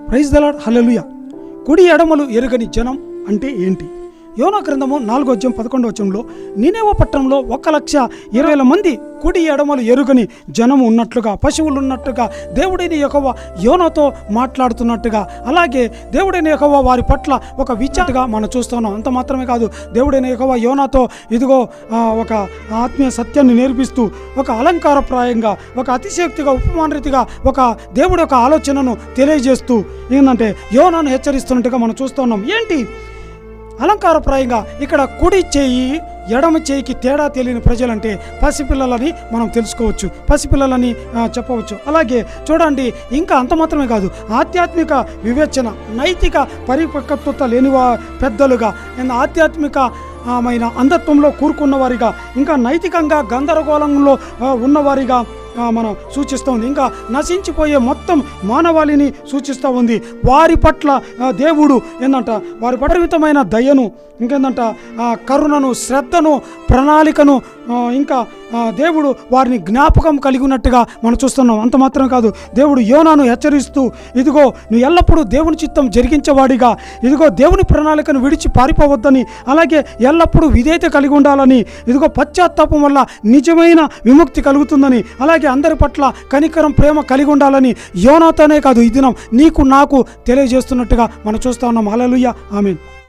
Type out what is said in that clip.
Praise the lord, హల్లెలూయా. కుడి ఎడమలు ఎరుగని జనం అంటే ఏంటి? యోనా గ్రంథము 4:11 నినెవె పట్టణంలో 1,20,000 మంది కుడి ఎడమలు ఎరుగని జనము ఉన్నట్లుగా, పశువులు ఉన్నట్టుగా దేవుడైన యెహోవా యోనాతో మాట్లాడుతున్నట్టుగా, అలాగే దేవుడైన యెహోవా వారి పట్ల ఒక విచారణగా మనం చూస్తున్నాం. అంత మాత్రమే కాదు, దేవుడైన యెహోవా యోనాతో ఇదిగో ఒక ఆత్మీయ సత్యాన్ని నేర్పిస్తూ, ఒక అలంకారప్రాయంగా, ఒక అతిశయోక్తిగా, ఉపమానరీతిగా ఒక దేవుడి యొక్క ఆలోచనను తెలియజేస్తూ ఏంటంటే యోనాను హెచ్చరిస్తున్నట్టుగా మనం చూస్తున్నాం. ఏంటి అలంకారప్రాయంగా ఇక్కడ కుడి చేయి ఎడమ చేయికి తేడా తెలియని ప్రజలంటే పసిపిల్లలని మనం తెలుసుకోవచ్చు, పసిపిల్లలని చెప్పవచ్చు. అలాగే చూడండి, ఇంకా అంత మాత్రమే కాదు, ఆధ్యాత్మిక వివేచన, నైతిక పరిపక్వత లేని పెద్దలుగా, ఆధ్యాత్మిక అంధత్వంలో కూరుకున్న వారిగా, ఇంకా నైతికంగా గందరగోళంలో ఉన్నవారిగా మనం సూచిస్తూ ఉంది. ఇంకా నశించిపోయే మొత్తం మానవాళిని సూచిస్తూ ఉంది. వారి పట్ల దేవుడు ఏంటంట వారి పరిమితమైన దయను, ఇంకేందంట కరుణను, శ్రద్ధను, ప్రణాళికను, ఇంకా దేవుడు వారిని జ్ఞాపకం కలిగి ఉన్నట్టుగా మనం చూస్తున్నాం. అంత మాత్రం కాదు, దేవుడు యోనాను హెచ్చరిస్తూ, ఇదిగో నువ్వు ఎల్లప్పుడూ దేవుని చిత్తం జరిగించేవాడిగా, ఇదిగో దేవుని ప్రణాళికను విడిచి పారిపోవద్దని, అలాగే ఎల్లప్పుడూ విధేయత కలిగి ఉండాలని, ఇదిగో పశ్చాత్తాపం వల్ల నిజమైన విముక్తి కలుగుతుందని, అలాగే అందరి పట్ల కనికరం, ప్రేమ కలిగి ఉండాలని యోనాతోనే కాదు ఈ దినం నీకు నాకు తెలియజేస్తున్నట్టుగా మనం చూస్తా ఉన్నాం. హల్లెలూయా, ఆమేన్.